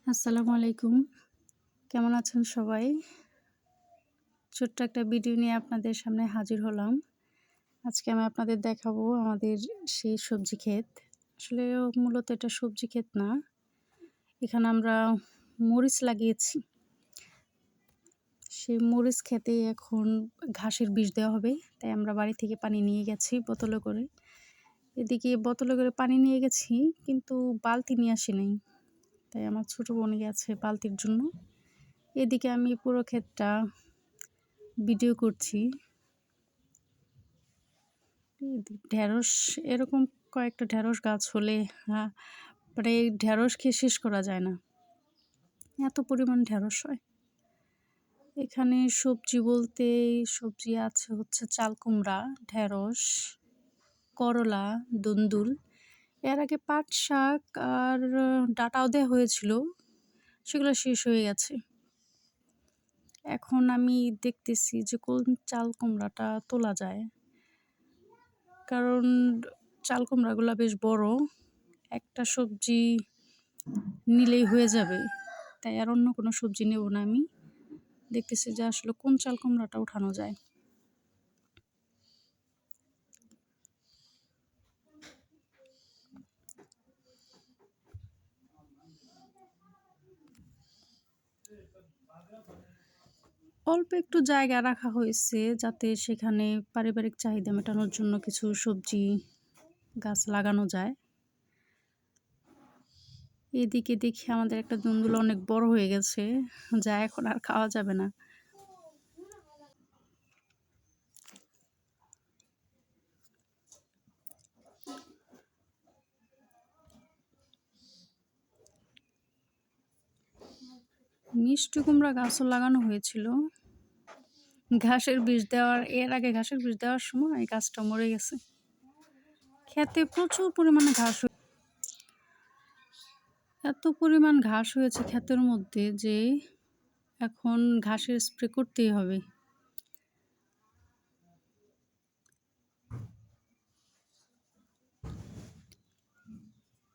আসসালামু আলাইকুম। কেমন আছেন সবাই? ছোট্ট একটা ভিডিও নিয়ে আপনাদের সামনে হাজির হলাম। আজকে আমি আপনাদের দেখাবো আমাদের সেই সবজি ক্ষেত। আসলে মূলত এটা সবজি ক্ষেত না। এখানে আমরা মরিচ লাগিয়েছি। সেই মরিচ ক্ষেতে এখন ঘাসের বিষ দেওয়া হবে। তাই আমরা বাড়ি থেকে পানি নিয়ে গেছি বোতলে করে। এদিকে বোতলে করে পানি নিয়ে গেছি কিন্তু বালতি নিয়ে আসি নাই। তাই আমার ছোট বোন গেছে বালতির জন্য। এদিকে আমি পুরো ক্ষেতটা ভিডিও করছি। ঢেঁড়স এরকম কয়েকটা ঢেঁড়স গাছ হলে মানে এই ঢেঁড়স খেয়ে শেষ করা যায় না। এত পরিমাণ ঢেঁড়স হয়। এখানে সবজি বলতে সবজি আছে হচ্ছে চাল কুমড়া, ঢেঁড়স, করলা, দুন্দুল। এর আগে পাট শাক আর ডাঁটাও দেওয়া হয়েছিল। সেগুলো শেষ হয়ে গেছে। এখন আমি দেখতেছি যে কোন চাল কুমড়াটা তোলা যায়। কারণ চাল কুমড়াগুলা বেশ বড়। একটা সবজি নিলেই হয়ে যাবে। তাই আর অন্য কোনো সবজি নেব না আমি। দেখতেছি যে আসলে কোন চাল কুমড়াটা উঠানো যায়। অল্প একটু জায়গা রাখা হয়েছে যাতে সেখানে পারিবারিক চাহিদা মেটানোর জন্য কিছু সবজি গাছ লাগানো যায়। এদিকে দেখি আমাদের একটা দুন্দুল অনেক বড় হয়ে গেছে, যা এখন আর খাওয়া যাবে না। মিষ্টি কুমড়া গাছও লাগানো হয়েছিল। এর আগে ঘাসের বিষ দেওয়ার সময় এই গাছটা মরে গেছে। ক্ষেতে প্রচুর পরিমাণে এত পরিমাণ ঘাস হয়েছে ক্ষেতের মধ্যে যে এখন ঘাসের স্প্রে করতেই হবে।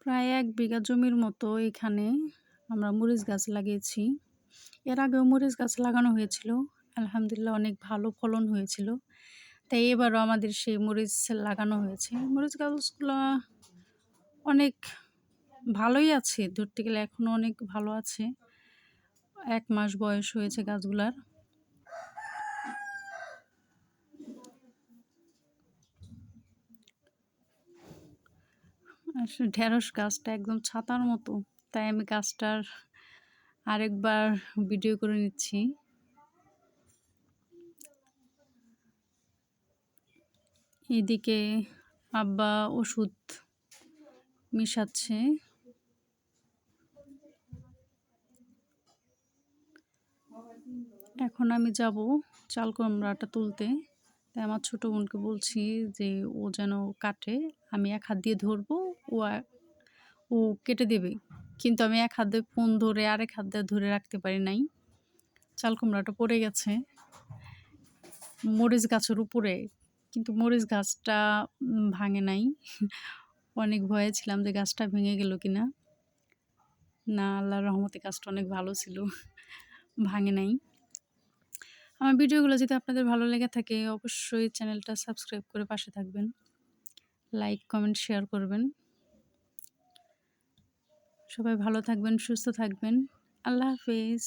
প্রায় ১ বিঘা জমির মতো এখানে আমরা মরিচ গাছ লাগিয়েছি। এর আগেও মরিচ গাছ লাগানো হয়েছিল। আলহামদুলিল্লাহ অনেক ভালো ফলন হয়েছিল। তাই এবারও আমাদের সেই মরিচ লাগানো হয়েছে। মরিচ গাছগুলা অনেক ভালোই আছে, ধরতে গেলে এখনো অনেক ভালো আছে। ১ মাস বয়স হয়েছে গাছগুলার। আসলে ঢেঁড়স গাছটা একদম ছাতার মতো। তাই আমি গাছটার আরেকবার ভিডিও করে নিচ্ছি। এদিকে আব্বা ওষুধ মিশাচ্ছে। এখন আমি যাব চাল কুমড়াটা তুলতে। তাই আমার ছোট বোনকে বলছি যে ও যেন কাটে। আমি এক হাত দিয়ে ধরবো, ও কেটে দেবে। কিন্তু আমি এক হাত দিয়ে ফোন ধরে আরেক হাত দিয়ে ধরে রাখতে পারি নাই। চাল কুমড়াটা পড়ে গেছে মরিচ গাছের উপরে। কিন্তু মরিচ গাছটা ভাঙে নাই। অনেক ভয়ে ছিলাম যে গাছটা ভেঙে গেল কিনা। না, আল্লাহর রহমতে গাছটা অনেক ভালো ছিল। ভাঙে নাই। আমার ভিডিওগুলো যদি আপনাদের ভালো লেগে থাকে অবশ্যই চ্যানেলটা সাবস্ক্রাইব করে পাশে থাকবেন। লাইক, কমেন্ট, শেয়ার করবেন। সবাই ভালো থাকবেন, সুস্থ থাকবেন। আল্লাহ হাফেজ।